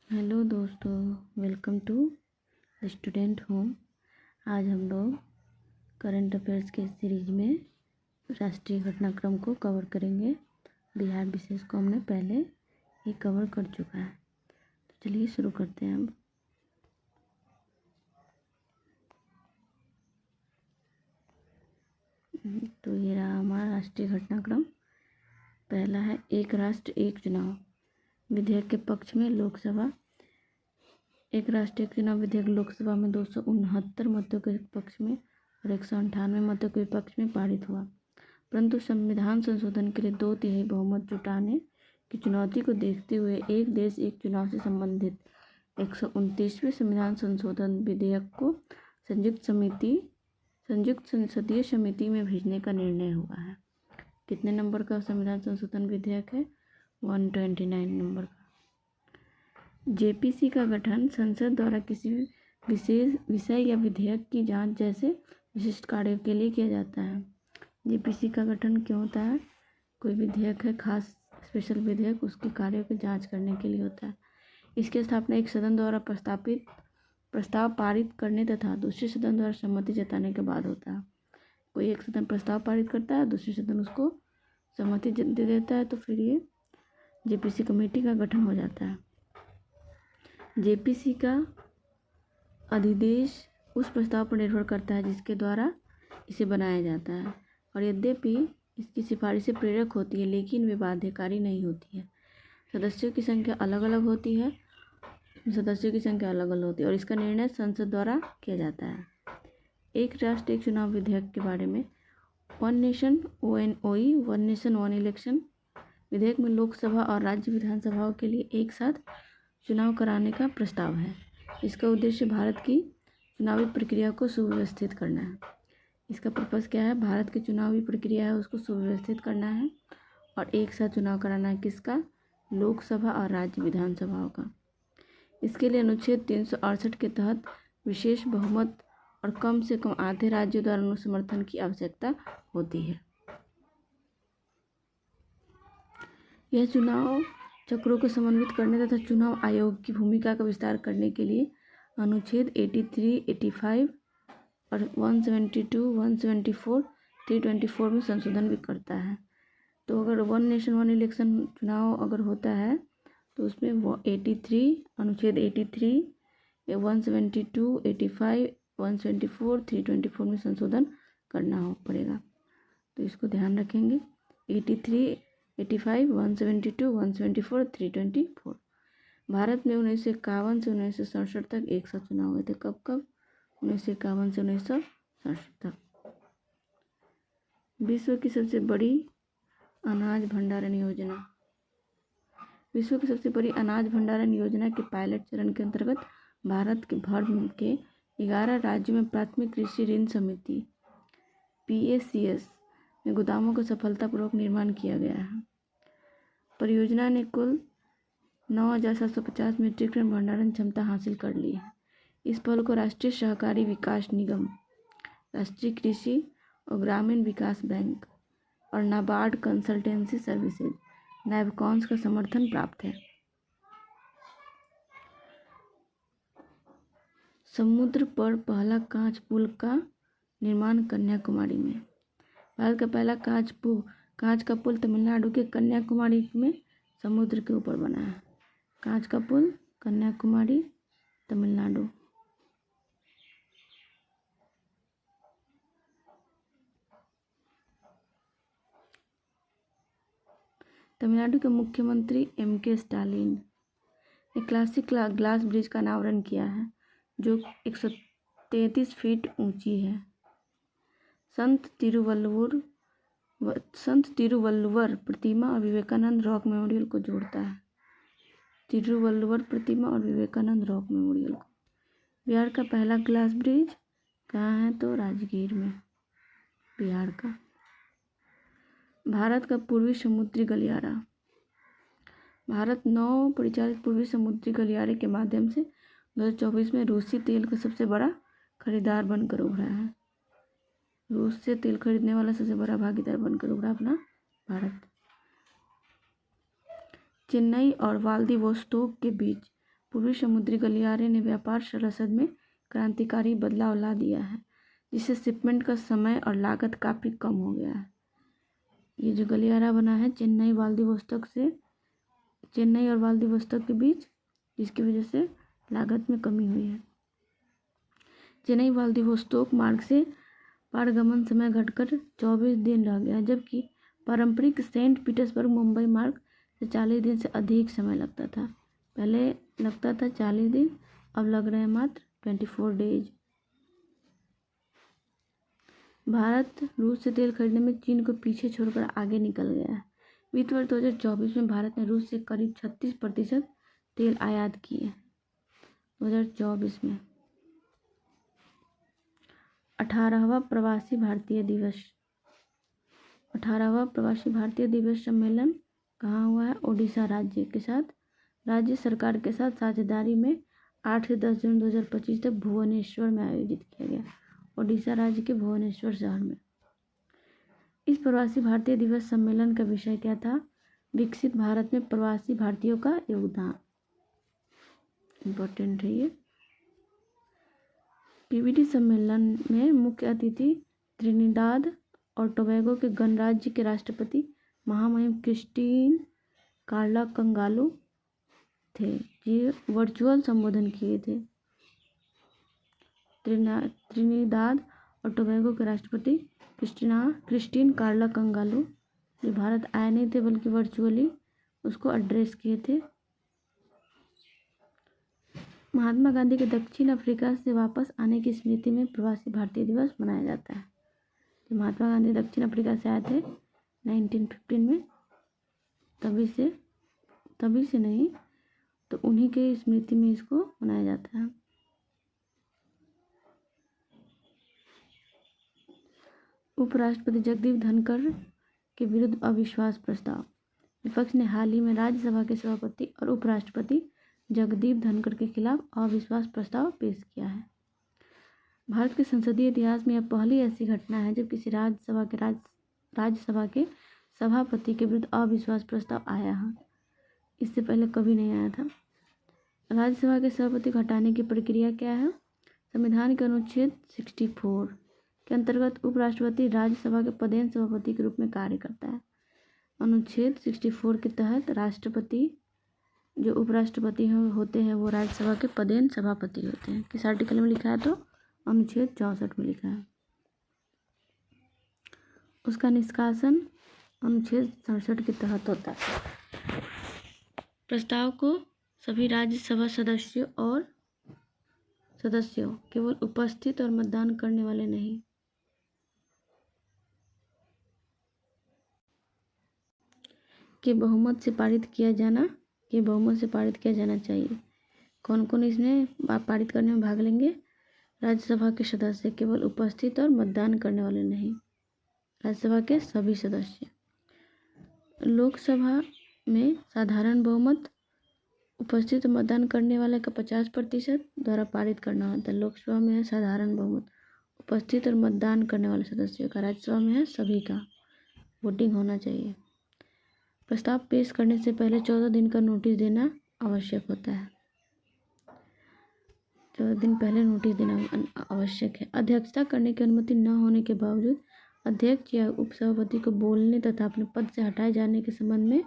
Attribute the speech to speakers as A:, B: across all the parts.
A: Hello दोस्तों, welcome to student home. आज हम लोग करंट अफेयर्स के सीरीज में राष्ट्रीय घटनाक्रम को कवर करेंगे। बिहार विशेष को हमने पहले ही कवर कर चुका है, तो चलिए शुरू करते हैं। तो ये रहा हमारा राष्ट्रीय घटनाक्रम। पहला है एक राष्ट्र एक चुनाव विधेयक के पक्ष में लोकसभा। एक राष्ट्र एक चुनाव विधेयक लोकसभा में 269 मतों के पक्ष में और 198 मतों के विपक्ष में पारित हुआ, परंतु संविधान संशोधन के लिए 2/3 बहुमत जुटाने की चुनौती को देखते हुए एक देश एक चुनाव से संबंधित 129वें संविधान संशोधन विधेयक को संयुक्त संसदीय समिति में भेजने का निर्णय हुआ है। कितने नंबर का संविधान संशोधन विधेयक है? 129 नंबर का। जेपीसी का गठन संसद द्वारा किसी विशेष विषय या विधेयक की जांच जैसे विशिष्ट कार्यों के लिए किया जाता है। जेपीसी का गठन क्यों होता है? कोई विधेयक है, खास स्पेशल विधेयक, उसके कार्यों की जांच करने के लिए होता है। इसकी स्थापना एक सदन द्वारा प्रस्ताव पारित करने तथा दूसरे सदन द्वारा सहमति जताने के बाद होता है। कोई एक सदन प्रस्ताव पारित करता है, दूसरे सदन उसको सहमति दे देता है, तो फिर ये जेपीसी कमेटी का गठन हो जाता है। जेपीसी का अधिदेश उस प्रस्ताव पर निर्भर करता है जिसके द्वारा इसे बनाया जाता है, और यद्यपि इसकी सिफारिशें प्रेरक होती है लेकिन वे बाध्यकारी नहीं होती है। सदस्यों की संख्या अलग अलग होती है और इसका निर्णय संसद द्वारा किया जाता है। एक राष्ट्र एक चुनाव विधेयक के बारे में one nation one nation one election विधेयक में लोकसभा और राज्य विधानसभाओं के लिए एक साथ चुनाव कराने का प्रस्ताव है। इसका उद्देश्य भारत की चुनावी प्रक्रिया को सुव्यवस्थित करना है। इसका पर्पस क्या है? भारत की चुनावी प्रक्रिया है उसको सुव्यवस्थित करना है और एक साथ चुनाव कराना है। किसका? लोकसभा और राज्य विधानसभाओं का। इसके लिए अनुच्छेद 368 के तहत विशेष बहुमत और कम से कम आधे राज्यों द्वारा अनुसमर्थन की आवश्यकता होती है। यह चुनाव चक्रों को समन्वित करने तथा चुनाव आयोग की भूमिका का विस्तार करने के लिए अनुच्छेद 83, 85 और 172, 174, 324 में संशोधन भी करता है। तो अगर वन नेशन वन इलेक्शन चुनाव अगर होता है तो उसमें वो 83 अनुच्छेद 83, 172, 85, 174, 324 में संशोधन करना पड़ेगा। तो इसको ध्यान रखेंगे। 83, 85, 172, 174, 324। भारत में 1951 से 1967 तक एक साथ चुनाव हुए थे। कब 1951 से 1967 तक। विश्व की सबसे बड़ी अनाज भंडारण योजना के पायलट चरण के अंतर्गत भारत के भर के 11 राज्यों में प्राथमिक कृषि ऋण समिति PACS में गोदामों का सफलतापूर्वक निर्माण किया गया है। परियोजना ने कुल 9,750 मीट्रिक टन भंडारण क्षमता हासिल कर ली है। इस पहल को राष्ट्रीय सहकारी विकास निगम, राष्ट्रीय कृषि और ग्रामीण विकास बैंक और नाबार्ड कंसल्टेंसी सर्विसेज नैबकॉन्स का समर्थन प्राप्त है। समुद्र पर पहला कांच पुल का निर्माण कन्याकुमारी में। भारत का पहला कांच का पुल तमिलनाडु के कन्याकुमारी में समुद्र के ऊपर बना है। कांच का पुल, कन्याकुमारी, तमिलनाडु। तमिलनाडु के मुख्यमंत्री MK स्टालिन ने क्लासिक ग्लास ब्रिज का अनावरण किया है जो 133 फीट ऊंची है। संत तिरुवल्लुवर प्रतिमा और विवेकानंद रॉक मेमोरियल को जोड़ता है। बिहार का पहला ग्लास ब्रिज कहाँ है? तो राजगीर में, बिहार का। भारत का पूर्वी समुद्री गलियारा। भारत 9 परिचालित पूर्वी समुद्री गलियारे के माध्यम से 2024 में रूसी तेल का सबसे बड़ा खरीदार बनकर उभरा है। रूस से तेल खरीदने वाला सबसे बड़ा भागीदार बनकर उभरा अपना भारत। चेन्नई और व्लादिवोस्तोक के बीच पूर्वी समुद्री गलियारे ने व्यापार रसद में क्रांतिकारी बदलाव ला दिया है, जिससे शिपमेंट का समय और लागत काफ़ी कम हो गया है। ये जो गलियारा बना है चेन्नई और व्लादिवोस्तोक के बीच, जिसकी वजह से लागत में कमी हुई है। चेन्नई व्लादिवोस्तोक मार्ग से पारगमन समय घटकर 24 दिन रह गया, जबकि पारंपरिक सेंट पीटर्सबर्ग मुंबई मार्ग से 40 दिन से अधिक समय लगता था। पहले लगता था 40 दिन, अब लग रहे हैं मात्र 24 डेज। भारत रूस से तेल खरीदने में चीन को पीछे छोड़कर आगे निकल गया है। वित्त वर्ष 2024 में भारत ने रूस से करीब 36% तेल आयात किए। 2024 में 18वां प्रवासी भारतीय दिवस सम्मेलन कहाँ हुआ है? ओडिशा राज्य सरकार के साथ साझेदारी में 8 से 10 जून 2025 तक भुवनेश्वर में आयोजित किया गया। ओडिशा राज्य के भुवनेश्वर शहर में। इस प्रवासी भारतीय दिवस सम्मेलन का विषय क्या था? विकसित भारत में प्रवासी भारतीयों का योगदान। इम्पोर्टेंट है ये। पीवीडी सम्मेलन में मुख्य अतिथि त्रिनिदाद और टोबैगो के गणराज्य के राष्ट्रपति महामहिम क्रिस्टीन कार्ला कंगालू थे, ये वर्चुअल संबोधन किए थे। त्रिनिदाद और टोबैगो के राष्ट्रपति क्रिस्टीन कार्ला कंगालू, जो भारत आए नहीं थे बल्कि वर्चुअली उसको एड्रेस किए थे। महात्मा गांधी के दक्षिण अफ्रीका से वापस आने की स्मृति में प्रवासी भारतीय दिवस मनाया जाता है। जब महात्मा गांधी दक्षिण अफ्रीका से आए थे 1915 में, तभी से नहीं तो उन्हीं के स्मृति में इसको मनाया जाता है। उपराष्ट्रपति जगदीप धनखड़ के विरुद्ध अविश्वास प्रस्ताव। विपक्ष ने हाल ही में राज्यसभा के सभापति और उपराष्ट्रपति जगदीप धनखड़ के खिलाफ अविश्वास प्रस्ताव पेश किया है। भारत के संसदीय इतिहास में यह पहली ऐसी घटना है जब किसी राज्यसभा के सभापति के विरुद्ध अविश्वास प्रस्ताव आया है। इससे पहले कभी नहीं आया था। राज्यसभा के सभापति को हटाने की प्रक्रिया क्या है? संविधान के अनुच्छेद 64 के अंतर्गत उपराष्ट्रपति राज्यसभा के पदेन सभापति के रूप में कार्य करता है। अनुच्छेद 64 के तहत राष्ट्रपति जो उपराष्ट्रपति होते हैं वो राज्यसभा के पदेन सभापति होते हैं। किस आर्टिकल में लिखा है? तो अनुच्छेद 64 में लिखा है। उसका निष्कासन अनुच्छेद 67 के तहत होता है। प्रस्ताव को सभी राज्यसभा सदस्यों केवल उपस्थित और मतदान करने वाले नहीं के बहुमत से पारित किया जाना चाहिए। कौन कौन इसमें पारित करने में भाग लेंगे? राज्यसभा के सदस्य, केवल उपस्थित और मतदान करने वाले नहीं, राज्यसभा के सभी सदस्य। लोकसभा में साधारण बहुमत उपस्थित मतदान करने वाले का 50% द्वारा पारित करना होता है। लोकसभा में है साधारण बहुमत उपस्थित और मतदान करने वाले सदस्यों का। राज्यसभा में है सभी का वोटिंग होना चाहिए। प्रस्ताव पेश करने से पहले 14 दिन का नोटिस देना आवश्यक होता है। 14 दिन पहले नोटिस देना आवश्यक है। अध्यक्षता करने की अनुमति न होने के बावजूद अध्यक्ष या उपसभापति को बोलने तथा अपने पद से हटाए जाने के संबंध में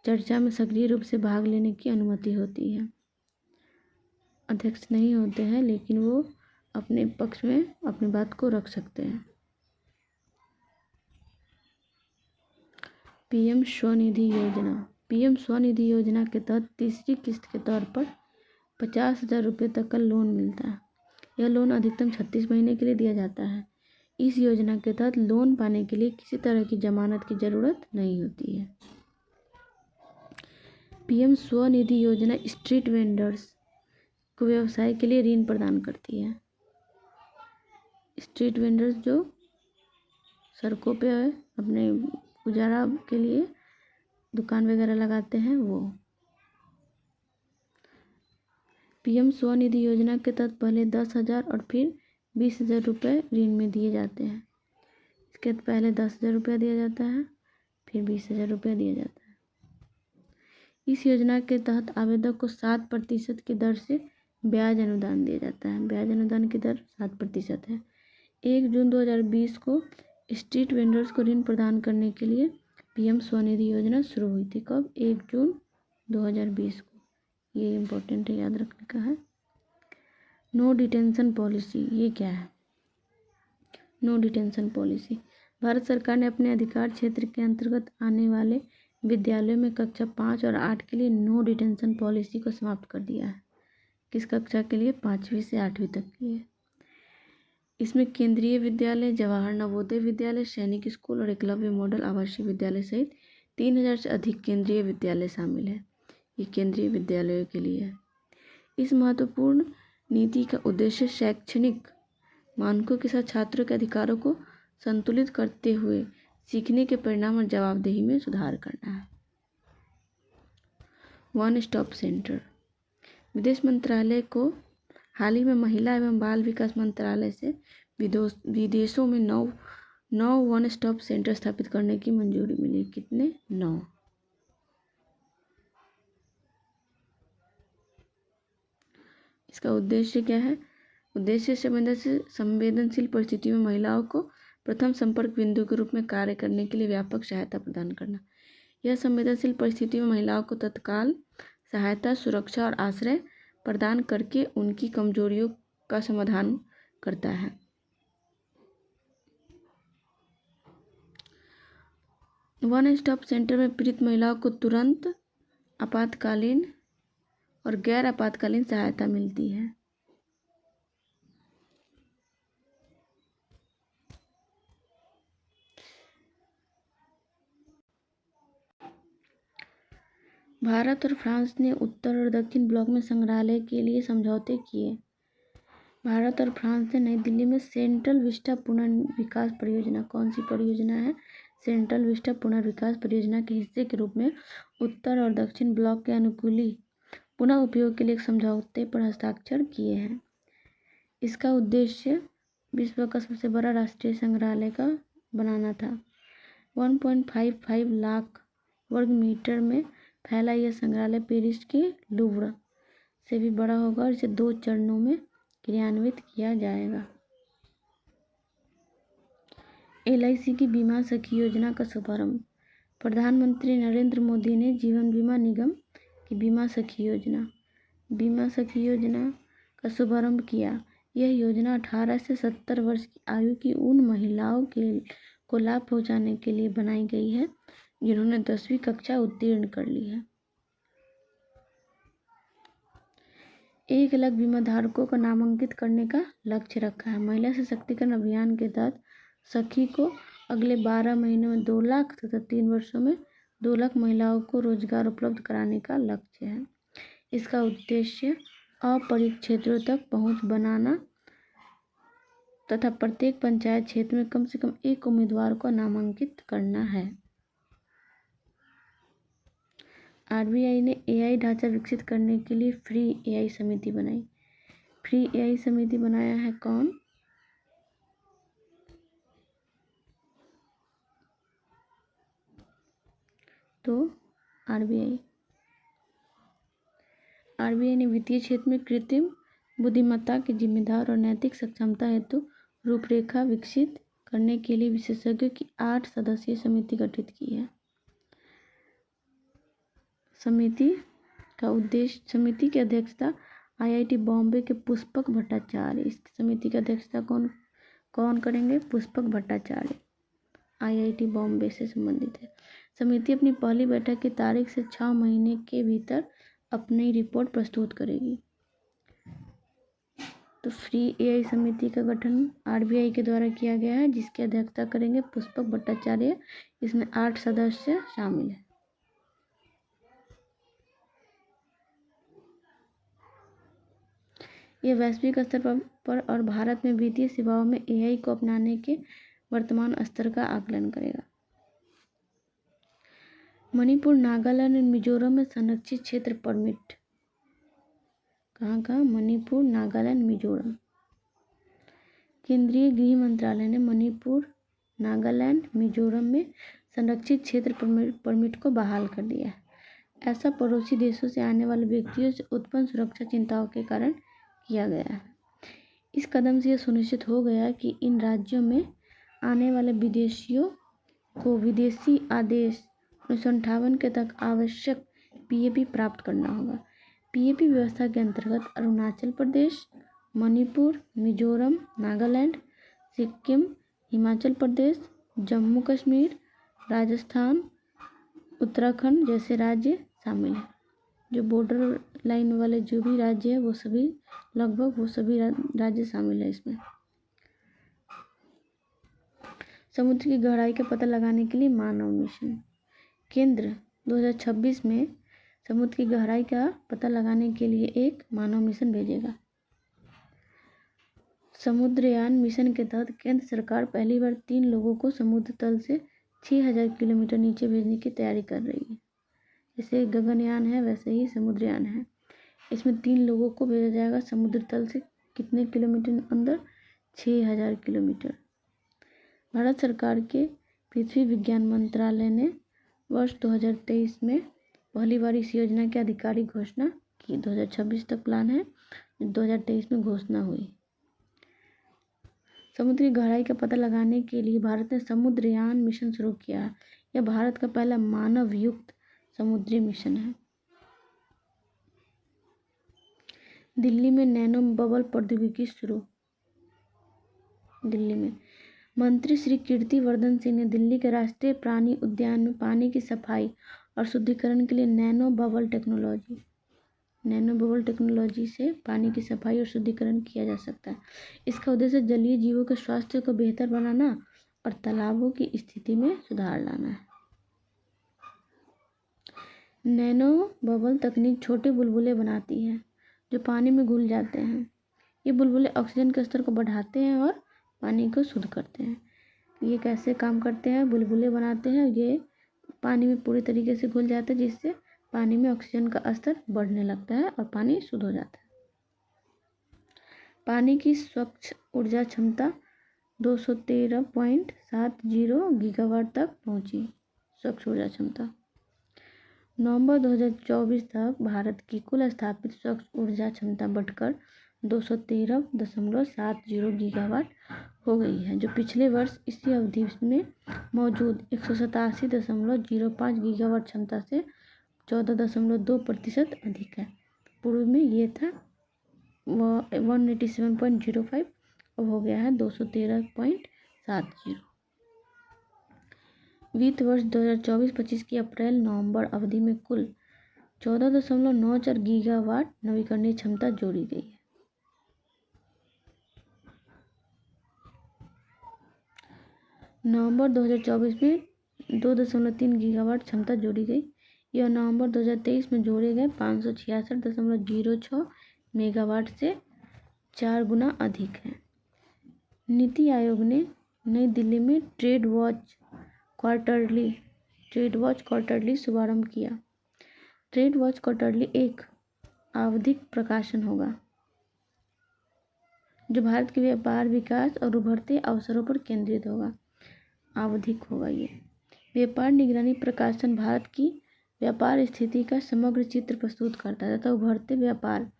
A: चर्चा में सक्रिय रूप से भाग लेने की अनुमति होती है। अध्यक्ष नहीं होते हैं लेकिन वो अपने पक्ष में अपनी बात को रख सकते हैं। पीएम स्वनिधि योजना के तहत तीसरी किस्त के तौर पर 50,000 रुपये तक का लोन मिलता है। यह लोन अधिकतम 36 महीने के लिए दिया जाता है। इस योजना के तहत लोन पाने के लिए किसी तरह की जमानत की जरूरत नहीं होती है। पीएम स्वनिधि योजना स्ट्रीट वेंडर्स को व्यवसाय के लिए ऋण प्रदान करती है। स्ट्रीट वेंडर्स जो सड़कों पे अपने गुजारा के लिए दुकान वगैरह लगाते हैं वो। पीएम स्वनिधि योजना के तहत पहले 10,000 और फिर 20,000 रुपये ऋण में दिए जाते हैं। इसके पहले 10,000 रुपया दिया जाता है, फिर 20,000 रुपया दिया जाता है। इस योजना के तहत आवेदक को 7% की दर से ब्याज अनुदान दिया जाता है। ब्याज अनुदान की दर 7% है। 1 जून 2020 को स्ट्रीट वेंडर्स को ऋण प्रदान करने के लिए पीएम स्वनिधि योजना शुरू हुई थी। कब? 1 जून 2020 को। ये इम्पोर्टेंट है, याद रखने का है। नो डिटेंशन पॉलिसी, ये क्या है? नो डिटेंशन पॉलिसी भारत सरकार ने अपने अधिकार क्षेत्र के अंतर्गत आने वाले विद्यालयों में कक्षा 5 और 8 के लिए नो डिटेंशन पॉलिसी को समाप्त कर दिया है। किस कक्षा के लिए? 5वीं से 8वीं तक के लिए। इसमें केंद्रीय विद्यालय, जवाहर नवोदय विद्यालय, सैनिक स्कूल और एकलव्य मॉडल आवासीय विद्यालय सहित 3000 से अधिक केंद्रीय विद्यालय शामिल है। ये केंद्रीय विद्यालयों के लिए है। इस महत्वपूर्ण नीति का उद्देश्य शैक्षणिक मानकों के साथ छात्रों के अधिकारों को संतुलित करते हुए सीखने के परिणाम और जवाबदेही में सुधार करना है। वन स्टॉप सेंटर विदेश मंत्रालय को हाल ही में महिला एवं बाल विकास मंत्रालय से विदेशों में 9 वन स्टॉप सेंटर स्थापित करने की मंजूरी मिली। कितने? 9। इसका उद्देश्य क्या है? उद्देश्य संवेदनशील परिस्थितियों में महिलाओं को प्रथम संपर्क बिंदु के रूप में कार्य करने के लिए व्यापक सहायता प्रदान करना। यह संवेदनशील परिस्थितियों में महिलाओं को तत्काल सहायता, सुरक्षा और आश्रय प्रदान करके उनकी कमजोरियों का समाधान करता है। वन स्टॉप सेंटर में पीड़ित महिलाओं को तुरंत, आपातकालीन और गैर आपातकालीन सहायता मिलती है। भारत और फ्रांस ने उत्तर और दक्षिण ब्लॉक में संग्रहालय के लिए समझौते किए। भारत और फ्रांस ने नई दिल्ली में सेंट्रल विस्टा पुनर्विकास परियोजना, कौन सी परियोजना है? सेंट्रल विस्टा पुनर्विकास परियोजना के हिस्से के रूप में उत्तर और दक्षिण ब्लॉक के अनुकूली पुनः उपयोग के लिए एक समझौते पर हस्ताक्षर किए हैं। इसका उद्देश्य विश्व का सबसे बड़ा राष्ट्रीय संग्रहालय का बनाना था। 1.55 लाख वर्ग मीटर में फैला यह संग्रहालय पेरिस के लूव्र से भी बड़ा होगा और इसे 2 चरणों में क्रियान्वित किया जाएगा। LIC की बीमा सखी योजना का शुभारंभ। प्रधानमंत्री नरेंद्र मोदी ने जीवन बीमा निगम की बीमा सखी योजना का शुभारंभ किया। यह योजना 18 से 70 वर्ष की आयु की उन महिलाओं को लाभ पहुंचाने के लिए बनाई गई है जिन्होंने 10वीं कक्षा उत्तीर्ण कर ली है। 1 लाख बीमा धारकों को नामांकित करने का लक्ष्य रखा है। महिला सशक्तिकरण अभियान के तहत सखी को अगले 12 महीनों में 2 लाख तथा 3 वर्षों में 2 लाख महिलाओं को रोजगार उपलब्ध कराने का लक्ष्य है। इसका उद्देश्य अपरिचित क्षेत्रों तक पहुंच बनाना तथा प्रत्येक पंचायत क्षेत्र में कम से कम 1 उम्मीदवार को नामांकित करना है। RBI ने AI ढांचा विकसित करने के लिए फ्री AI समिति बनाई। फ्री AI समिति बनाया है कौन? तो RBI ने वित्तीय क्षेत्र में कृत्रिम बुद्धिमत्ता की जिम्मेदार और नैतिक सक्षमता हेतु रूपरेखा विकसित करने के लिए विशेषज्ञों की 8 सदस्यीय समिति गठित की है। समिति की अध्यक्षता IIT बॉम्बे के पुष्पक भट्टाचार्य। इस समिति की अध्यक्षता कौन करेंगे? पुष्पक भट्टाचार्य, IIT बॉम्बे से संबंधित है। समिति अपनी पहली बैठक की तारीख से 6 महीने के भीतर अपनी रिपोर्ट प्रस्तुत करेगी। तो फ्री AI समिति का गठन RBI के द्वारा किया गया है, जिसकी अध्यक्षता करेंगे पुष्पक भट्टाचार्य। इसमें 8 सदस्य शामिल हैं। यह वैश्विक स्तर पर और भारत में वित्तीय सेवाओं में AI को अपनाने के वर्तमान स्तर का आकलन करेगा। मणिपुर, नागालैंड और मिजोरम में संरक्षित क्षेत्र परमिट। कहाँ? मणिपुर, नागालैंड, मिजोरम। केंद्रीय गृह मंत्रालय ने मणिपुर, नागालैंड, मिजोरम में संरक्षित क्षेत्र परमिट को बहाल कर दिया है। ऐसा पड़ोसी देशों से आने वाले व्यक्तियों से उत्पन्न सुरक्षा चिंताओं के कारण किया गया है। इस कदम से यह सुनिश्चित हो गया कि इन राज्यों में आने वाले विदेशियों को विदेशी आदेश 1958 के तक आवश्यक पीएपी प्राप्त करना होगा। पीएपी व्यवस्था के अंतर्गत अरुणाचल प्रदेश, मणिपुर, मिजोरम, नागालैंड, सिक्किम, हिमाचल प्रदेश, जम्मू कश्मीर, राजस्थान, उत्तराखंड जैसे राज्य शामिल हैं। जो बॉर्डर लाइन वाले जो भी राज्य है वो सभी लगभग वो सभी राज्य शामिल है इसमें। समुद्र की गहराई का पता लगाने के लिए मानव मिशन। केंद्र 2026 में समुद्र की गहराई का पता लगाने के लिए एक मानव मिशन भेजेगा। समुद्रयान मिशन के तहत केंद्र सरकार पहली बार 3 लोगों को समुद्र तल से 6000 किलोमीटर नीचे भेजने की तैयारी कर रही है। जैसे गगनयान है वैसे ही समुद्रयान है। इसमें 3 लोगों को भेजा जाएगा समुद्र तल से कितने किलोमीटर अंदर? 6000 किलोमीटर। भारत सरकार के पृथ्वी विज्ञान मंत्रालय ने वर्ष 2023 में पहली बार इस योजना की आधिकारिक घोषणा की। 2026 तक प्लान है, 2023 में घोषणा हुई। समुद्र की गहराई का पता लगाने के लिए भारत ने समुद्रयान मिशन शुरू किया है। यह भारत का पहला मानव युक्त समुद्री मिशन है। दिल्ली में नैनो बबल प्रौद्योगिकी शुरू। दिल्ली में मंत्री श्री कीर्ति वर्धन सिंह ने दिल्ली के राष्ट्रीय प्राणी उद्यान में पानी की सफाई और शुद्धिकरण के लिए नैनो बबल टेक्नोलॉजी से पानी की सफाई और शुद्धिकरण किया जा सकता है। इसका उद्देश्य जलीय जीवों के स्वास्थ्य को बेहतर बनाना और तालाबों की स्थिति में सुधार लाना है। नैनो बबल तकनीक छोटे बुलबुले बनाती है जो पानी में घुल जाते हैं। ये बुलबुले ऑक्सीजन के स्तर को बढ़ाते हैं और पानी को शुद्ध करते हैं। ये कैसे काम करते हैं? बुलबुले बनाते हैं, ये पानी में पूरी तरीके से घुल जाते हैं जिससे पानी में ऑक्सीजन का स्तर बढ़ने लगता है और पानी शुद्ध हो जाता है। पानी की स्वच्छ ऊर्जा क्षमता 213.70 गीगावाट तक पहुंची। स्वच्छ ऊर्जा क्षमता नवंबर 2024 तक भारत की कुल स्थापित स्वच्छ ऊर्जा क्षमता बढ़कर 213.70 गीगावाट हो गई है, जो पिछले वर्ष इसी अवधि में मौजूद 187.05 गीगावाट क्षमता से 14.2% अधिक है। पूर्व में ये था 187.05, अब हो गया है 213.70। वित्त वर्ष 2024-25 की अप्रैल नवंबर अवधि में कुल 14.94 गीगावाट नवीकरणीय क्षमता जोड़ी गई है। नवंबर 2024 में 2.3 गीगावाट क्षमता जोड़ी गई। यह नवंबर 2023 में जोड़े गए 566.06 मेगावाट से 4 गुना अधिक है। नीति आयोग ने नई दिल्ली में ट्रेड वॉच क्वार्टरली शुभारंभ किया। ट्रेड वॉच क्वार्टरली एक आवधिक प्रकाशन होगा जो भारत के व्यापार विकास और उभरते अवसरों पर केंद्रित होगा। आवधिक होगा ये व्यापार निगरानी प्रकाशन भारत की व्यापार स्थिति का समग्र चित्र प्रस्तुत करता है तथा उभरते व्यापार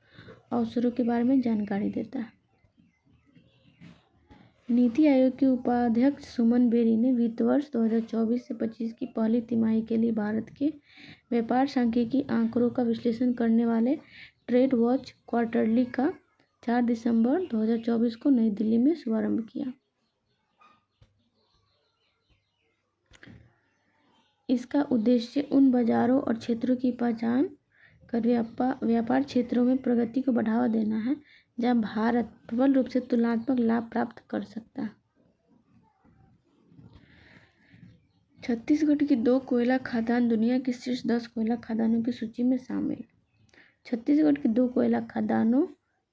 A: अवसरों के बारे में जानकारी देता है। नीति आयोग के उपाध्यक्ष सुमन बेरी ने वित्त वर्ष 2024 से 25 की पहली तिमाही के लिए भारत के व्यापार सांख्यिकी आंकड़ों का विश्लेषण करने वाले ट्रेड वॉच क्वार्टरली का 4 दिसंबर 2024 को नई दिल्ली में शुभारंभ किया। इसका उद्देश्य उन बाजारों और क्षेत्रों की पहचान कर व्यापार क्षेत्रों में प्रगति को बढ़ावा देना है जहां भारत प्रबल रूप से तुलनात्मक लाभ प्राप्त कर सकता है। छत्तीसगढ़ की 2 कोयला खदान दुनिया की शीर्ष 10 कोयला खदानों की सूची में शामिल। छत्तीसगढ़ की 2 कोयला खदानों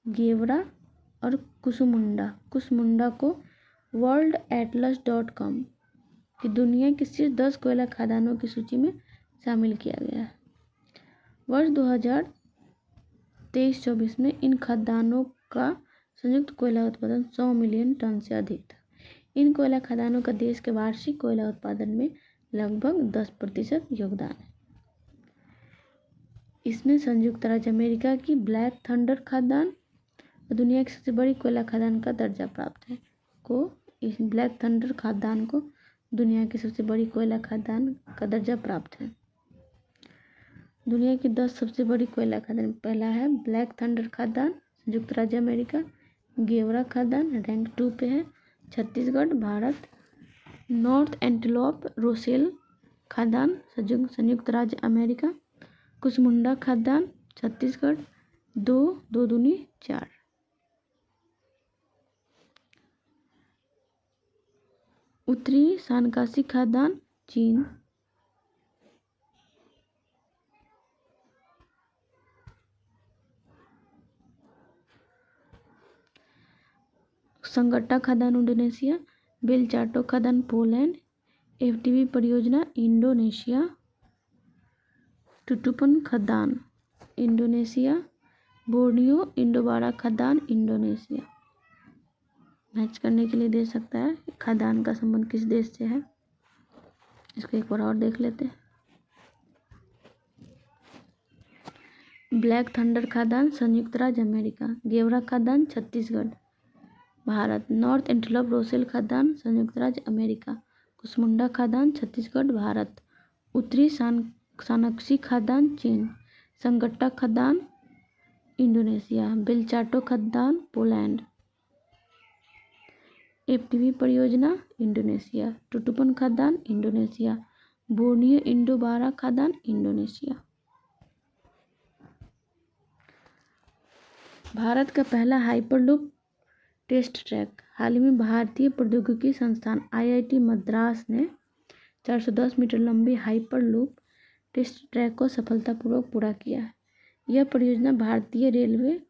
A: गेवरा और कुसमुंडा को worldatlas.com की दुनिया की शीर्ष 10 कोयला खदानों की सूची में शामिल किया गया है। वर्ष 2023-24 में इन खदानों का संयुक्त कोयला उत्पादन 100 मिलियन टन से अधिक था। इन कोयला खदानों का देश के वार्षिक कोयला उत्पादन में लगभग 10% योगदान है। इसमें संयुक्त राज्य अमेरिका की ब्लैक थंडर खदान दुनिया की सबसे बड़ी कोयला खदान का दर्जा प्राप्त है। इस ब्लैक थंडर खदान को दुनिया की सबसे बड़ी कोयला खदान का दर्जा प्राप्त है। दुनिया की 10 सबसे बड़ी कोयला खदान, पहला है ब्लैक थंडर खदान संयुक्त राज्य अमेरिका। गेवरा खदान रैंक 2 पे है, Chhattisgarh Bharat. North antelope Rosell खदान संयुक्त राज्य अमेरिका। कुसमुंडा खदान छत्तीसगढ़। 2 2 दूनी 4। उत्तरी सानकासी खदान चीन। संगट्टा खदान इंडोनेशिया। बेलचाटो खदान पोलैंड। एफटीवी परियोजना इंडोनेशिया। टुटुपन खदान इंडोनेशिया। बोर्नियो इंडोबारा खदान इंडोनेशिया। मैच करने के लिए दे सकता है खदान का संबंध किस देश से है। इसको एक बार और देख लेते हैं। ब्लैक थंडर खदान संयुक्त राज्य अमेरिका। गेवरा खदान Chhattisgarh Bharat. North antelope Rosell खदान संयुक्त राज्य अमेरिका। कुसमुंडा खदान छत्तीसगढ़ भारत। उत्तरी सानकासी खदान चीन। संगट्टा खदान इंडोनेशिया। बेलचाटो खदान पोलैंड। एफटीवी परियोजना इंडोनेशिया। टुटुपन खदान इंडोनेशिया। बोर्नियो इंडोबारा खदान इंडोनेशिया। भारत का पहला हाइपरलूप टेस्ट ट्रैक। हाल ही में भारतीय प्रौद्योगिकी संस्थान आईआईटी मद्रास ने 410 मीटर लंबी हाइपरलूप टेस्ट ट्रैक को सफलतापूर्वक पूरा किया है। यह परियोजना भारतीय रेलवे,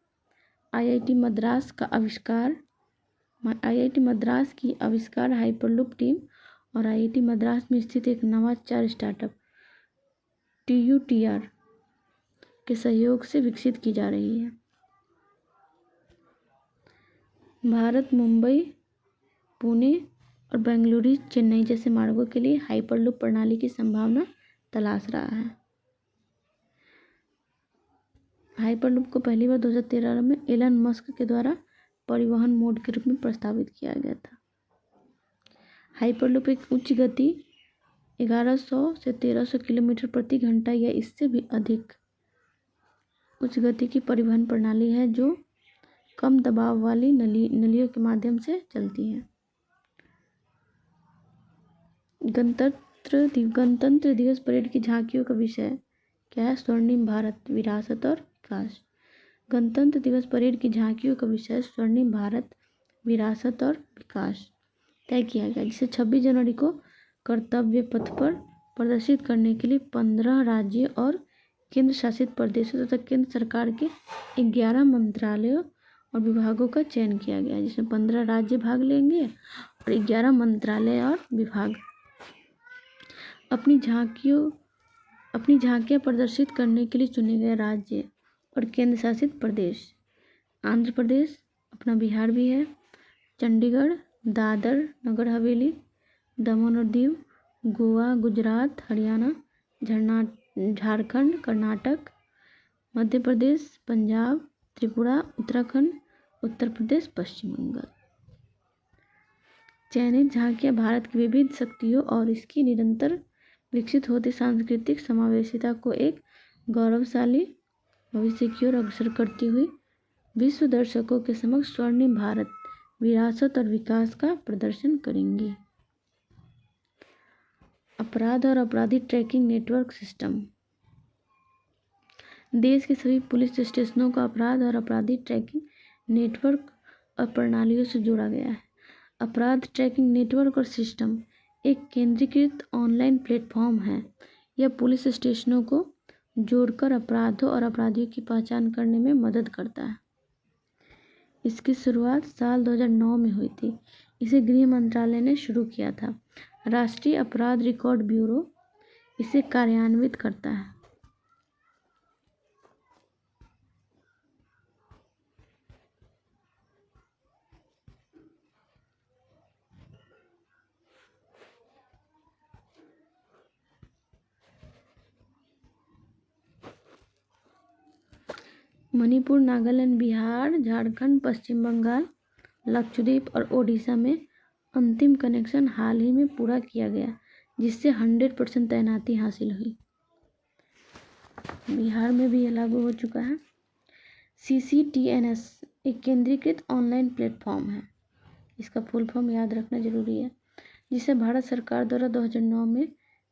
A: आईआईटी मद्रास की आविष्कार हाइपरलूप टीम और आईआईटी मद्रास में स्थित एक नवाचार स्टार्टअप TUTR के सहयोग से विकसित की जा रही है। भारत मुंबई, पुणे और बेंगलुरु चेन्नई जैसे मार्गों के लिए हाइपरलूप प्रणाली की संभावना तलाश रहा है। हाइपरलूप को पहली बार 2013 में एलन मस्क के द्वारा परिवहन मोड के रूप में प्रस्तावित किया गया था। हाइपरलूप एक उच्च गति 1100 से 1300 किलोमीटर प्रति घंटा या इससे भी अधिक उच्च गति की परिवहन प्रणाली है जो कम दबाव वाली नलियों के माध्यम से चलती है। गणतंत्र दिवस परेड की झांकियों का विषय क्या है? स्वर्णिम भारत, विरासत और विकास। गणतंत्र दिवस परेड की झांकियों का विषय स्वर्णिम भारत, विरासत और विकास तय किया गया, जिसे 26 जनवरी को कर्तव्य पथ पर प्रदर्शित करने के लिए 15 राज्यों और केंद्र शासित प्रदेशों तथा केंद्र सरकार के 11 मंत्रालयों और विभागों का चयन किया गया, जिसमें 15 राज्य भाग लेंगे और 11 मंत्रालय और विभाग अपनी झांकियां प्रदर्शित करने के लिए चुने गए राज्य और केंद्र शासित प्रदेश। आंध्र प्रदेश, अपना बिहार भी है, चंडीगढ़, दादर नगर हवेली, दमन और दीव, गोवा, गुजरात, हरियाणा, झारखंड, कर्नाटक, मध्य प्रदेश, पंजाब, त्रिपुरा, उत्तराखंड, उत्तर प्रदेश, पश्चिम बंगाल। चयनित झांकियां भारत की विविध शक्तियों और इसकी निरंतर विकसित होती सांस्कृतिक समावेशिता को एक गौरवशाली भविष्य की ओर अग्रसर करती हुई विश्व दर्शकों के समक्ष स्वर्णिम भारत, विरासत और विकास का प्रदर्शन करेंगी। अपराध और अपराधी ट्रैकिंग नेटवर्क सिस्टम। देश के सभी पुलिस स्टेशनों को अपराध और अपराधी ट्रैकिंग नेटवर्क और प्रणालियों से जोड़ा गया है। अपराध ट्रैकिंग नेटवर्क और सिस्टम एक केंद्रीकृत ऑनलाइन प्लेटफॉर्म है। यह पुलिस स्टेशनों को जोड़कर अपराधों और अपराधियों की पहचान करने में मदद करता है। इसकी शुरुआत साल 2009 में हुई थी। इसे गृह मंत्रालय ने शुरू किया था। राष्ट्रीय अपराध रिकॉर्ड ब्यूरो इसे कार्यान्वित करता है। मणिपुर, नागालैंड, बिहार, झारखंड, पश्चिम बंगाल, लक्षद्वीप और ओडिशा में अंतिम कनेक्शन हाल ही में पूरा किया गया, जिससे 100% तैनाती हासिल हुई। बिहार में भी ये लागू हो चुका है। CCTNS एक केंद्रीकृत ऑनलाइन प्लेटफॉर्म है, इसका फुल फॉर्म याद रखना जरूरी है, जिसे भारत सरकार द्वारा 2009 में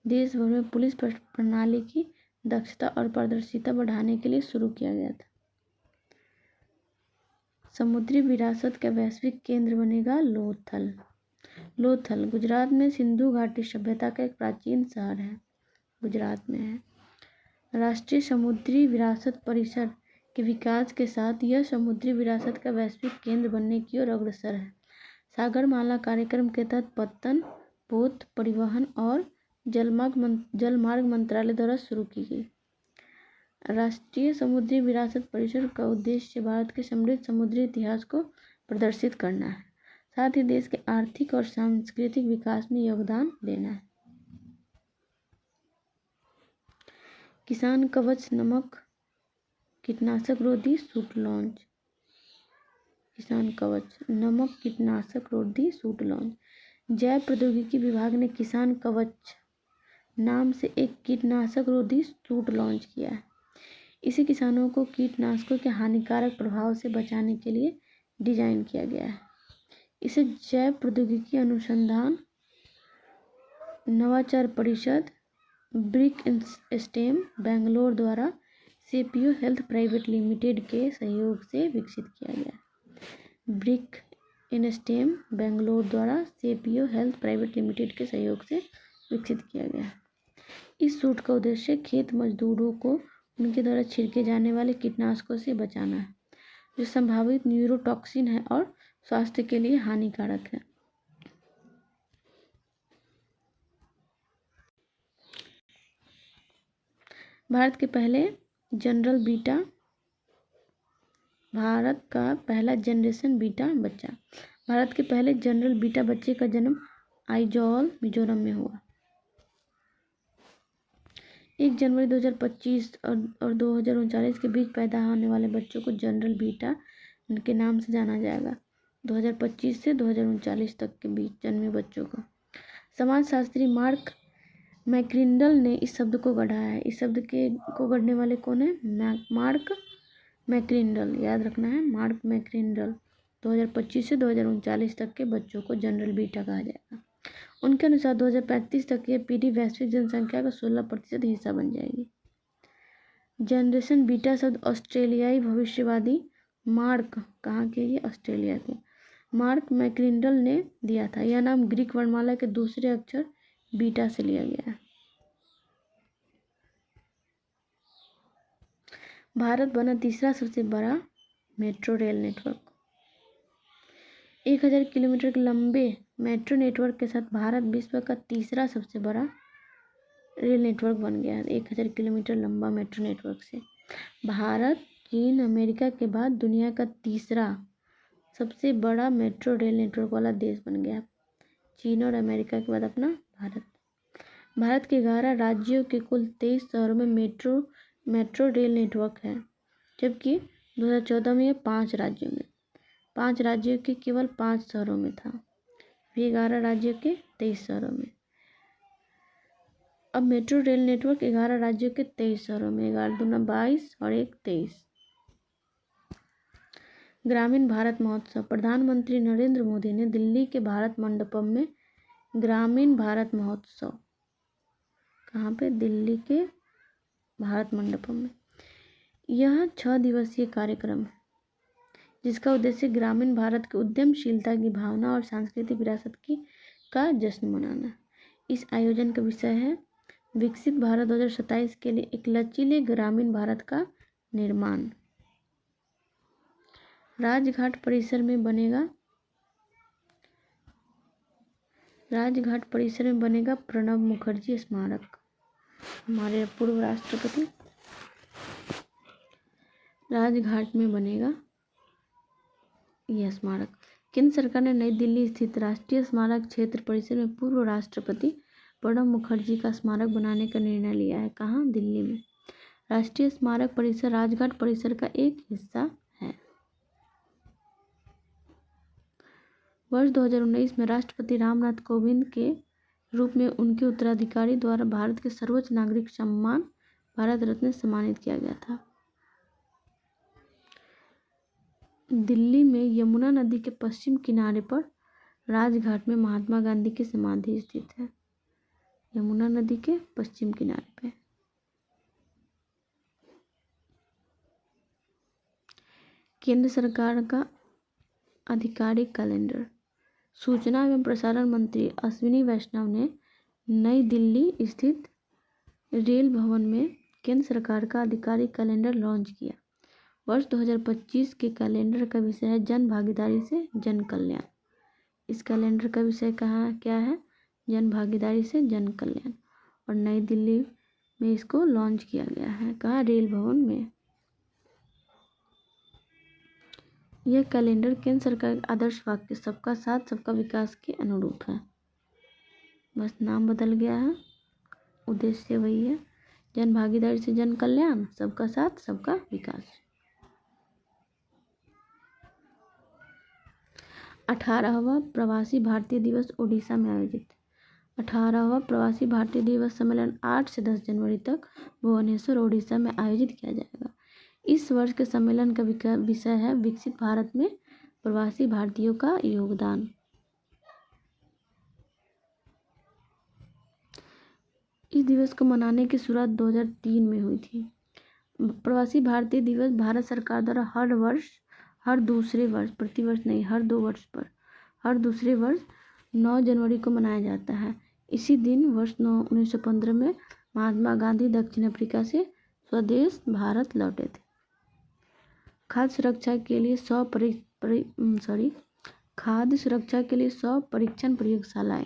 A: देश भर में पुलिस प्रणाली की दक्षता और पारदर्शिता बढ़ाने के लिए शुरू किया गया था। समुद्री विरासत का वैश्विक केंद्र बनेगा लोथल। लोथल गुजरात में सिंधु घाटी सभ्यता का एक प्राचीन शहर है, गुजरात में है। राष्ट्रीय समुद्री विरासत परिषद के विकास के साथ यह समुद्री विरासत का वैश्विक केंद्र बनने की ओर अग्रसर है। सागरमाला कार्यक्रम के तहत पत्तन, पोत, परिवहन और जलमार्ग मंत्रालय द्वारा शुरू की गई। राष्ट्रीय समुद्री विरासत परिषद का उद्देश्य भारत के समृद्ध समुद्री इतिहास को प्रदर्शित करना है, साथ ही देश के आर्थिक और सांस्कृतिक विकास में योगदान देना है। किसान कवच नमक कीटनाशक रोधी सूट लॉन्च। किसान कवच नमक कीटनाशक रोधी सूट लॉन्च। जैव प्रौद्योगिकी विभाग ने किसान कवच नाम से एक कीटनाशक रोधी सूट लॉन्च किया है। इसे किसानों को कीटनाशकों के हानिकारक प्रभाव से बचाने के लिए डिजाइन किया गया है। इसे जैव प्रौद्योगिकी अनुसंधान नवाचार परिषद ब्रिक स्टेम बेंगलोर द्वारा CPO हेल्थ प्राइवेट लिमिटेड के सहयोग से विकसित किया गया। ब्रिक स्टेम बेंगलोर द्वारा CPO हेल्थ प्राइवेट लिमिटेड के सहयोग से विकसित किया गया। इस सूट का उद्देश्य खेत मजदूरों को उनके द्वारा छिड़के जाने वाले कीटनाशकों से बचाना है, जो संभावित न्यूरोटॉक्सिन है और स्वास्थ्य के लिए हानिकारक है। भारत का पहला जनरेशन बीटा बच्चा। भारत के पहले जनरल बीटा बच्चे का जन्म आइजॉल, मिजोरम में हुआ। 1 जनवरी 2025 और 2039 के बीच पैदा होने वाले बच्चों को जनरल बीटा के नाम से जाना जाएगा। 2025 से 2039 तक के बीच जन्मे बच्चों को। समाजशास्त्री मार्क मैक्रिंडल ने इस शब्द को गढ़ा है। इस शब्द को गढ़ने वाले कौन है? मार्क मैक्रिंडल, याद रखना है, मार्क मैक्रिंडल। 2025 से 2039 तक के बच्चों को जनरल बीटा कहा जाएगा। उनके अनुसार 2035 तक यह पीढ़ी वैश्विक जनसंख्या का 16% हिस्सा बन जाएगी। जनरेशन बीटा शब्द ऑस्ट्रेलियाई भविष्यवादी मार्क, कहाँ के? ये ऑस्ट्रेलिया के मार्क मैक्रिंडल ने दिया था। यह नाम ग्रीक वर्णमाला के दूसरे अक्षर बीटा से लिया गया है। भारत बना तीसरा सबसे बड़ा मेट्रो रेल नेटवर्क। 1000 किलोमीटर के लंबे मेट्रो नेटवर्क के साथ भारत विश्व का तीसरा सबसे बड़ा रेल नेटवर्क बन गया है। 1000 किलोमीटर लंबा मेट्रो नेटवर्क से भारत, चीन, अमेरिका के बाद दुनिया का तीसरा सबसे बड़ा मेट्रो रेल नेटवर्क वाला देश बन गया। चीन और अमेरिका के बाद अपना भारत के 11 राज्यों के कुल 23 शहरों में मेट्रो रेल नेटवर्क है, जबकि 2014 में यह 5 राज्यों के केवल 5 शहरों में था। 11 राज्यों के 23 शहरों में। अब मेट्रो रेल नेटवर्क 11 राज्यों के 23 शहरों में, 11 दूना 22 और 1 23। ग्रामीण भारत महोत्सव। प्रधानमंत्री नरेंद्र मोदी ने दिल्ली के भारत मंडपम में ग्रामीण भारत महोत्सव, कहाँ पे? दिल्ली के भारत मंडपम में। यह 6 दिवसीय कार्यक्रम है, जिसका उद्देश्य ग्रामीण भारत की उद्यमशीलता की भावना और सांस्कृतिक विरासत का जश्न मनाना। इस आयोजन का विषय है विकसित भारत 2027 के लिए एक लचीले ग्रामीण भारत का निर्माण। राजघाट परिसर में बनेगा प्रणब मुखर्जी स्मारक, हमारे पूर्व राष्ट्रपति। राजघाट में बनेगा यह स्मारक। केंद्र सरकार ने नई दिल्ली स्थित राष्ट्रीय स्मारक क्षेत्र परिसर में पूर्व राष्ट्रपति प्रणब मुखर्जी का स्मारक बनाने का निर्णय लिया है। कहाँ? दिल्ली में। राष्ट्रीय स्मारक परिसर राजघाट परिसर का एक हिस्सा है। वर्ष 2019 में राष्ट्रपति रामनाथ कोविंद के रूप में उनके उत्तराधिकारी द्वारा भारत के सर्वोच्च नागरिक सम्मान भारत रत्न से सम्मानित किया गया था। दिल्ली में यमुना नदी के पश्चिम किनारे पर राजघाट में महात्मा गांधी की समाधि स्थित है। यमुना नदी के पश्चिम किनारे पे। केंद्र सरकार का आधिकारिक कैलेंडर। सूचना एवं प्रसारण मंत्री अश्विनी वैष्णव ने नई दिल्ली स्थित रेल भवन में केंद्र सरकार का आधिकारिक कैलेंडर लॉन्च किया। वर्ष 2025 के कैलेंडर का विषय है जन भागीदारी से जन कल्याण। इस कैलेंडर का विषय क्या है? जन भागीदारी से जन कल्याण। और नई दिल्ली में इसको लॉन्च किया गया है। कहाँ? रेल भवन में। यह कैलेंडर केंद्र सरकार के आदर्श वाक्य सबका साथ सबका विकास के अनुरूप है। बस नाम बदल गया है, उद्देश्य वही है। जन भागीदारी से जन कल्याण, सबका साथ सबका विकास। 18वां प्रवासी भारतीय दिवस ओडिशा में आयोजित। 18वां प्रवासी भारतीय दिवस सम्मेलन 8 से 10 जनवरी तक भुवनेश्वर ओडिशा में आयोजित किया जाएगा। इस वर्ष के सम्मेलन का विषय है विकसित भारत में प्रवासी भारतीयों का योगदान। इस दिवस को मनाने की शुरुआत 2003 में हुई थी। प्रवासी भारतीय दिवस भारत सरकार द्वारा हर दूसरे वर्ष, प्रतिवर्ष नहीं, हर 2 वर्ष पर हर दूसरे वर्ष 9 जनवरी को मनाया जाता है। इसी दिन वर्ष 1915 में महात्मा गांधी दक्षिण अफ्रीका से स्वदेश भारत लौटे थे। खाद्य सुरक्षा के लिए 100 परीक्षण प्रयोगशालाएं।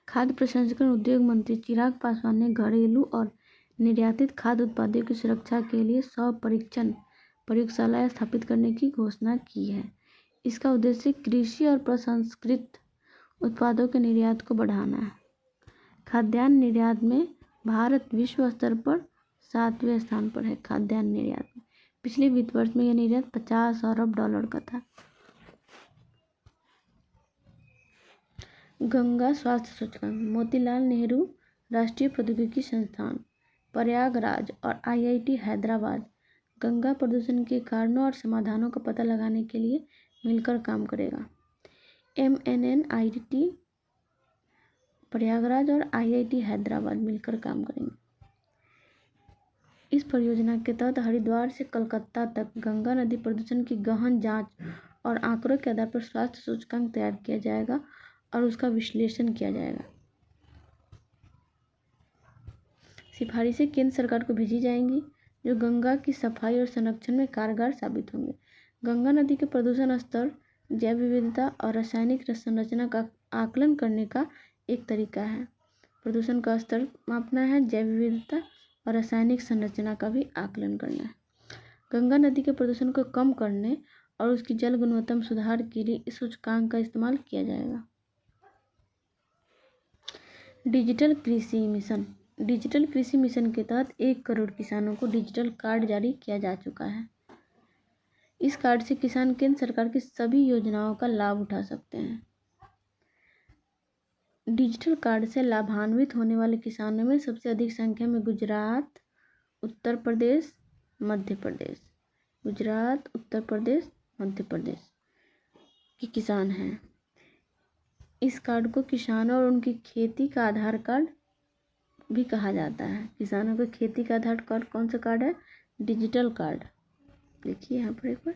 A: खाद्य प्रसंस्करण उद्योग मंत्री चिराग पासवान ने घरेलू और निर्यातित खाद्य उत्पादों की सुरक्षा के लिए 100 परीक्षण प्रयोगशालाएं स्थापित करने की घोषणा की है। इसका उद्देश्य कृषि और प्रसंस्कृत उत्पादों के निर्यात को बढ़ाना है। खाद्यान्न निर्यात में भारत विश्व स्तर पर 7वें स्थान पर है। खाद्यान्न निर्यात में पिछले वित्त वर्ष में यह निर्यात $50 अरब का था। गंगा स्वास्थ्य सूचकांक। मोतीलाल नेहरू राष्ट्रीय प्रौद्योगिकी संस्थान, प्रयागराज और IIT हैदराबाद गंगा प्रदूषण के कारणों और समाधानों का पता लगाने के लिए मिलकर काम करेगा। MNNIT प्रयागराज और IIT हैदराबाद मिलकर काम करेंगे। इस परियोजना के तहत हरिद्वार से कलकत्ता तक गंगा नदी प्रदूषण की गहन जांच और आंकड़ों के आधार पर स्वास्थ्य सूचकांक तैयार किया जाएगा और उसका विश्लेषण किया जाएगा। सिफारिशें केंद्र सरकार को भेजी जाएंगी जो गंगा की सफाई और संरक्षण में कारगर साबित होंगे। गंगा नदी के प्रदूषण स्तर, जैव विविधता और रासायनिक संरचना का आकलन करने का एक तरीका है। प्रदूषण का स्तर मापना है, जैव विविधता और रासायनिक संरचना का भी आकलन करना है। गंगा नदी के प्रदूषण को कम करने और उसकी जल गुणवत्ता में सुधार के लिए इस सूचकांक का इस्तेमाल किया जाएगा। डिजिटल कृषि मिशन। डिजिटल कृषि मिशन के तहत 1 करोड़ किसानों को डिजिटल कार्ड जारी किया जा चुका है। इस कार्ड से किसान केंद्र सरकार की सभी योजनाओं का लाभ उठा सकते हैं। डिजिटल कार्ड से लाभान्वित होने वाले किसानों में सबसे अधिक संख्या में गुजरात, उत्तर प्रदेश, मध्य प्रदेश के किसान हैं। इस कार्ड को किसानों और उनकी खेती का आधार कार्ड भी कहा जाता है। किसानों के खेती का आधार कार्ड कौन सा कार्ड है? Digital card. देखिए यहाँ पर एक बार,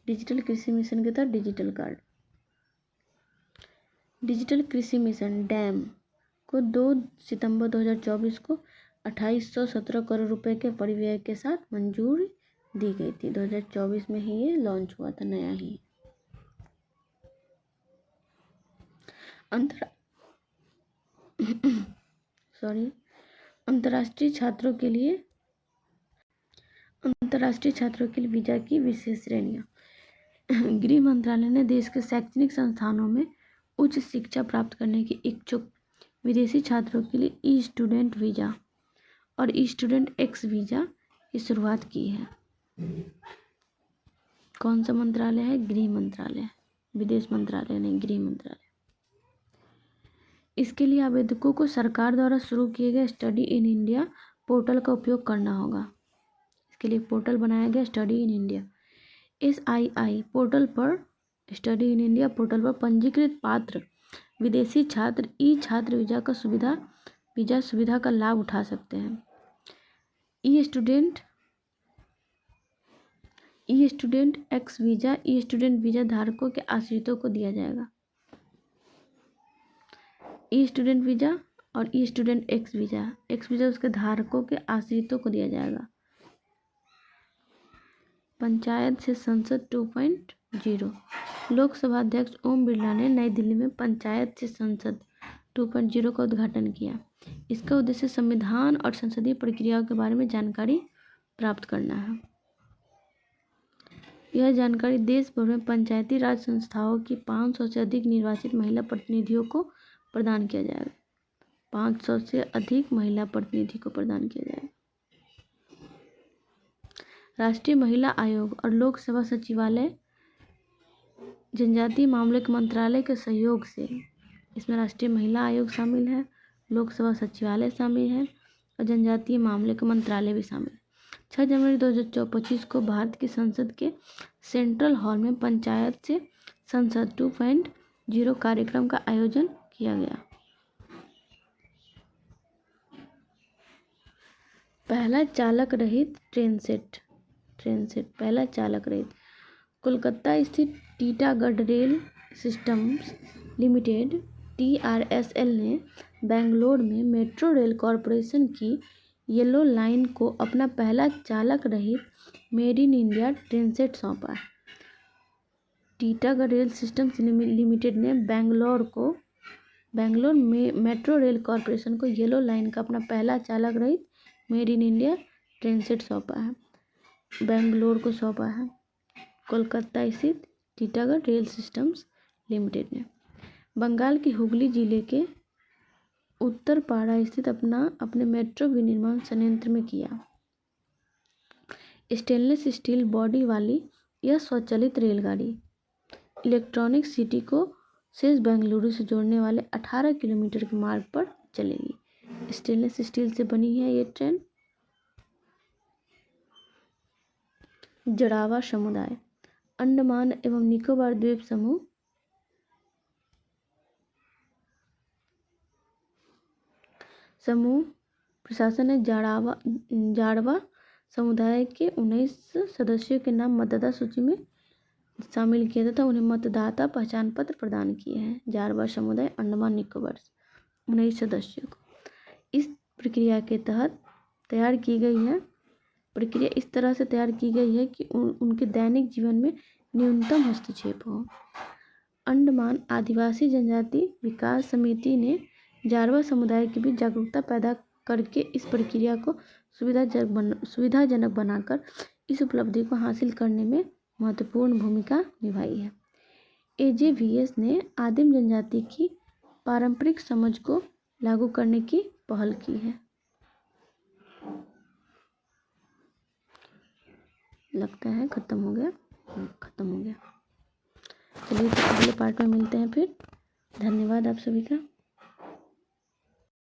A: डिजिटल कृषि मिशन के तहत डिजिटल कार्ड। डिजिटल कृषि मिशन डैम को 2 सितंबर 2024 को 2817 करोड़ रुपए के परिव्यय के साथ मंजूरी दी गई थी। 2024 में ही ये लॉन्च हुआ था, नया ही। अंतर्राष्ट्रीय छात्रों के लिए वीजा की विशेष श्रेणियां। गृह मंत्रालय ने देश के शैक्षणिक संस्थानों में उच्च शिक्षा प्राप्त करने के इच्छुक विदेशी छात्रों के लिए ई-स्टूडेंट वीजा और स्टूडेंट एक्स वीज़ा की शुरुआत की है। कौन सा मंत्रालय है? गृह मंत्रालय, विदेश मंत्रालय नहीं, गृह मंत्रालय। इसके लिए आवेदकों को सरकार द्वारा शुरू किए गए स्टडी इन इंडिया पोर्टल का उपयोग करना होगा। इसके लिए पोर्टल बनाया गया study in India. SII portal पर, स्टडी इन इंडिया पोर्टल पर पंजीकृत पात्र विदेशी छात्र छात्र वीज़ा सुविधा का लाभ उठा सकते हैं। Student x visa student visa धारकों के आश्रितों को दिया जाएगा। स्टूडेंट वीज़ा और स्टूडेंट एक्स वीज़ा उसके धारकों के आश्रितों को दिया जाएगा। पंचायत से संसद 2.0। लोकसभा अध्यक्ष ओम बिरला ने नई दिल्ली में पंचायत से संसद 2.0 का उद्घाटन किया। इसका उद्देश्य संविधान और संसदीय प्रक्रियाओं के बारे में जानकारी प्राप्त करना है। यह जानकारी देश भर में पंचायती राज संस्थाओं की 500 से अधिक निर्वाचित महिला प्रतिनिधियों को प्रदान किया जाएगा। 500 से अधिक महिला प्रतिनिधि को प्रदान किया जाएगा। राष्ट्रीय महिला आयोग और लोकसभा सचिवालय जनजातीय मामले के मंत्रालय के सहयोग से, इसमें राष्ट्रीय महिला आयोग शामिल है, लोकसभा सचिवालय शामिल है और जनजातीय मामले का मंत्रालय भी शामिल है। 6 जनवरी 2025 को भारत की संसद के सेंट्रल हॉल में पंचायत से संसद 2.0 कार्यक्रम का आयोजन किया गया। पहला चालक रहित ट्रेन सेट पहला चालक रहित। कोलकाता स्थित Titagarh rail systems limited TRSL ने बेंगलोर में मेट्रो रेल कॉरपोरेशन की येलो लाइन को अपना पहला चालक रहित made in India train set सौंपा। टीटागढ़ रेल सिस्टम्स लिमिटेड ने बेंगलोर में मेट्रो रेल कॉरपोरेशन को येलो लाइन का अपना पहला चालक रहित made in India train set सौंपा है। बेंगलोर को सौंपा है कोलकाता स्थित टीटागढ़ रेल सिस्टम्स लिमिटेड ने। बंगाल के हुगली जिले के उत्तरपाड़ा स्थित अपने मेट्रो विनिर्माण संयंत्र में किया। स्टेनलेस स्टील बॉडी वाली यह स्वचालित रेलगाड़ी इलेक्ट्रॉनिक सिटी को शेष बेंगलुरु से जोड़ने वाले 18 किलोमीटर के मार्ग पर चलेगी। स्टेनलेस स्टील से बनी है ये ट्रेन। जारावा समुदाय अंडमान एवं निकोबार द्वीप समूह प्रशासन ने जारवा समुदाय के 19 सदस्यों के नाम मतदाता सूची में शामिल किया तथा उन्हें मतदाता पहचान पत्र प्रदान किए हैं। जारवा समुदाय अंडमान निकोबार 19 सदस्यों को इस प्रक्रिया के तहत तैयार की गई है। प्रक्रिया इस तरह से तैयार की गई है कि उनके दैनिक जीवन में न्यूनतम हस्तक्षेप हो। अंडमान आदिवासी जनजाति विकास समिति ने जारवा समुदाय के बीच जागरूकता पैदा करके इस प्रक्रिया को सुविधाजनक बनाकर इस उपलब्धि को हासिल करने में महत्वपूर्ण भूमिका निभाई है। AJVS ने आदिम जनजाति की पारंपरिक समझ को लागू करने की पहल की है। लगता है खत्म हो गया। चलिए तो अगले पार्ट में मिलते हैं फिर। धन्यवाद आप सभी का।